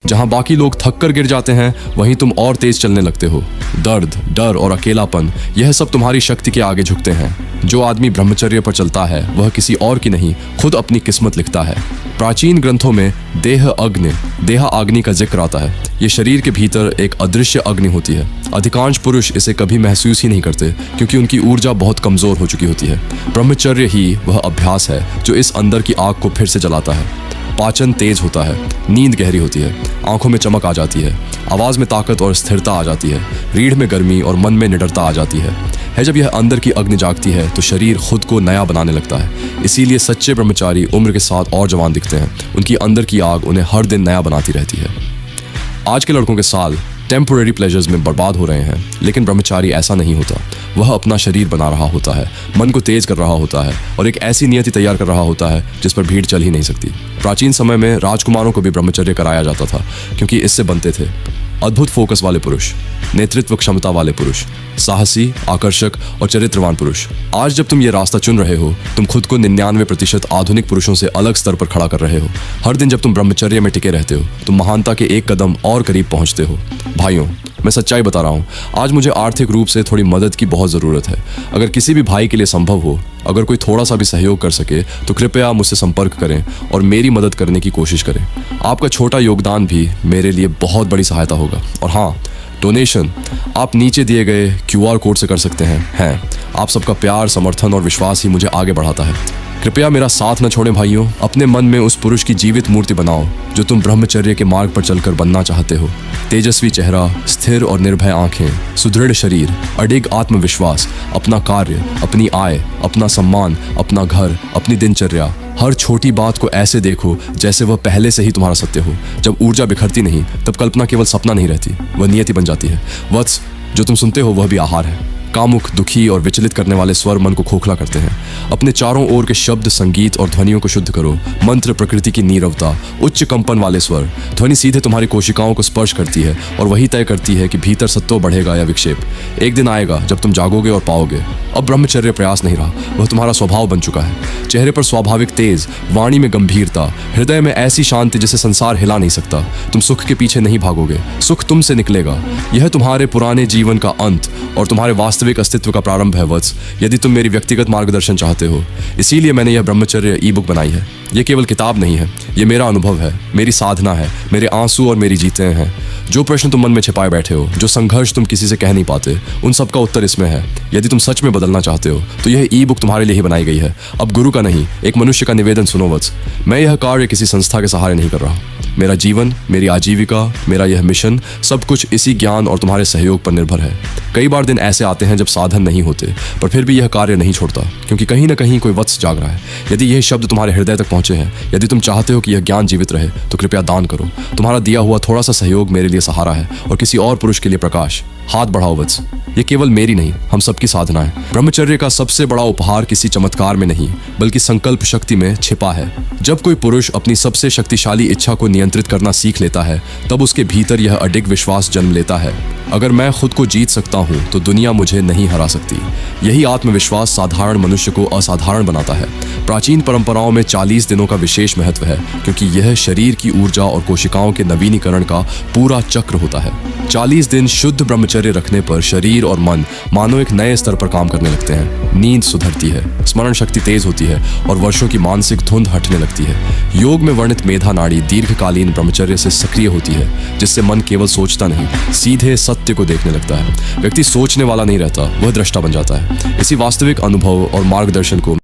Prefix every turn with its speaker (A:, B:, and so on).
A: जहां बाकी लोग थक कर गिर जाते हैं, वहीं तुम और तेज चलने लगते हो। दर्द, डर और अकेलापन, यह सब तुम्हारी शक्ति के आगे झुकते हैं। जो आदमी ब्रह्मचर्य पर चलता है, वह किसी और की नहीं, खुद अपनी किस्मत लिखता है। प्राचीन ग्रंथों में देहा अग्नि का जिक्र आता है। ये शरीर के भीतर एक अदृश्य अग्नि होती है। अधिकांश पुरुष इसे कभी महसूस ही नहीं करते, क्योंकि उनकी ऊर्जा बहुत कमजोर हो चुकी होती है। ब्रह्मचर्य ही वह अभ्यास है जो इस अंदर की आग को फिर से जलाता है। पाचन तेज होता है, नींद गहरी होती है, आंखों में चमक आ जाती है, आवाज में ताकत और स्थिरता आ जाती है, रीढ़ में गर्मी और मन में निडरता आ जाती है। जब यह अंदर की अग्नि जागती है तो शरीर खुद को नया बनाने लगता है। इसीलिए सच्चे ब्रह्मचारी उम्र के साथ और जवान दिखते हैं। उनकी अंदर की आग उन्हें हर दिन नया बनाती रहती है। आज के लड़कों के साल टेम्पोरेरी प्लेजर्स में बर्बाद हो रहे हैं, लेकिन ब्रह्मचारी ऐसा नहीं होता। वह अपना शरीर बना रहा होता है, मन को तेज कर रहा होता है और एक ऐसी नियति तैयार कर रहा होता है जिस पर भीड़ चल ही नहीं सकती। प्राचीन समय में राजकुमारों को भी ब्रह्मचर्य कराया जाता था, क्योंकि इससे बनते थे अद्भुत फोकस वाले पुरुष, नेतृत्व क्षमता वाले पुरुष, साहसी, आकर्षक और चरित्रवान पुरुष। आज जब तुम ये रास्ता चुन रहे हो, तुम खुद को 99% आधुनिक पुरुषों से अलग स्तर पर खड़ा कर रहे हो। हर दिन जब तुम ब्रह्मचर्य में टिके रहते हो, तुम महानता के एक कदम और करीब पहुंचते हो। भाइयों, मैं सच्चाई बता रहा हूँ, आज मुझे आर्थिक रूप से थोड़ी मदद की बहुत ज़रूरत है। अगर किसी भी भाई के लिए संभव हो, अगर कोई थोड़ा सा भी सहयोग कर सके, तो कृपया मुझसे संपर्क करें और मेरी मदद करने की कोशिश करें। आपका छोटा योगदान भी मेरे लिए बहुत बड़ी सहायता होगा। और हाँ, डोनेशन आप नीचे दिए गए QR कोड से कर सकते हैं। आप सबका प्यार, समर्थन और विश्वास ही मुझे आगे बढ़ाता है। कृपया मेरा साथ न छोड़ें भाइयों। अपने मन में उस पुरुष की जीवित मूर्ति बनाओ जो तुम ब्रह्मचर्य के मार्ग पर चलकर बनना चाहते हो। तेजस्वी चेहरा, स्थिर और निर्भय आंखें, सुदृढ़ शरीर, अडिग आत्मविश्वास, अपना कार्य, अपनी आय, अपना सम्मान, अपना घर, अपनी दिनचर्या। हर छोटी बात को ऐसे देखो जैसे वह पहले से ही तुम्हारा सत्य हो। जब ऊर्जा बिखरती नहीं, तब कल्पना केवल सपना नहीं रहती, वह नियति बन जाती है। वत्स, जो तुम सुनते हो वह भी आहार है। कामुक, दुखी और विचलित करने वाले स्वर मन को खोखला करते हैं। अपने चारों ओर के शब्द, संगीत और ध्वनियों को शुद्ध करो। मंत्र प्रकृति की नीरवता, उच्च कंपन वाले स्वर। ध्वनि सीधे तुम्हारी कोशिकाओं को स्पर्श करती है और वही तय करती है कि भीतर सत्व बढ़ेगा या विक्षेप। एक दिन आएगा जब तुम जागोगे और पाओगे, अब ब्रह्मचर्य प्रयास नहीं रहा, वह तुम्हारा स्वभाव बन चुका है। चेहरे पर स्वाभाविक तेज, वाणी में गंभीरता, हृदय में ऐसी शांति जिसे संसार हिला नहीं सकता। तुम सुख के पीछे नहीं भागोगे, सुख तुमसे निकलेगा। यह तुम्हारे पुराने जीवन का अंत और तुम्हारे वास्तविक अस्तित्व का प्रारंभ है वत्स, यदि तुम मेरी व्यक्तिगत मार्गदर्शन चाहते हो। इसीलिए मैंने यह ब्रह्मचर्य ई-बुक बनाई है। यह केवल किताब नहीं है, यह मेरा अनुभव है, मेरी साधना है, मेरे आंसू और मेरी जीतें हैं। जो प्रश्न तुम मन में छिपाए बैठे हो, जो संघर्ष तुम किसी से कह नहीं पाते, उन सब का उत्तर इसमें है। यदि तुम सच में बदलना चाहते हो, तो यह ई-बुक तुम्हारे लिए ही बनाई गई है। अब गुरु का नहीं, एक मनुष्य का निवेदन सुनो वत्स। मैं यह कार्य किसी संस्था के सहारे नहीं कर रहा। मेरा जीवन, मेरी आजीविका, मेरा यह मिशन, सब कुछ इसी ज्ञान और तुम्हारे सहयोग पर निर्भर है। कई बार दिन ऐसे आते हैं जब साधन नहीं होते, पर फिर भी यह कार्य नहीं छोड़ता, क्योंकि कहीं ना कहीं कोई वत्स जाग रहा है। यदि यह शब्द तुम्हारे हृदय तक पहुंचे हैं, यदि तुम चाहते हो कि यह ज्ञान जीवित रहे, तो कृपया दान करो। तुम्हारा दिया हुआ थोड़ा सा सहयोग मेरे लिए सहारा है और किसी और पुरुष के लिए प्रकाश। हाथ बढ़ाओ वत्स, ये केवल मेरी नहीं, हम सबकी साधना है। ब्रह्मचर्य का सबसे बड़ा उपहार किसी चमत्कार में नहीं, बल्कि संकल्प शक्ति में छिपा है। जब कोई पुरुष अपनी सबसे शक्तिशाली इच्छा को नियंत्रित करना सीख लेता है, तब उसके भीतर यह अडिग विश्वास जन्म लेता है, अगर मैं खुद को जीत सकता हूँ तो दुनिया मुझे नहीं हरा सकती। यही आत्मविश्वास साधारण मनुष्य को असाधारण बनाता है। प्राचीन परंपराओं में 40 दिनों का विशेष महत्व है, क्योंकि यह शरीर की ऊर्जा और कोशिकाओं के नवीनीकरण का पूरा चक्र होता है। 40 दिन शुद्ध ब्रह्मचर्य रखने पर शरीर और मन मानो एक नए स्तर पर काम करने लगते हैं। नींद सुधरती है, स्मरण शक्ति तेज होती है और वर्षों की मानसिक धुंध हटने लगती है। योग में वर्णित मेधा नाड़ी दीर्घकालीन ब्रह्मचर्य से सक्रिय होती है, जिससे मन केवल सोचता नहीं, सीधे सत्य को देखने लगता है। व्यक्ति सोचने वाला नहीं रहता, वह दृष्टा बन जाता है। इसी वास्तविक अनुभव और मार्गदर्शन को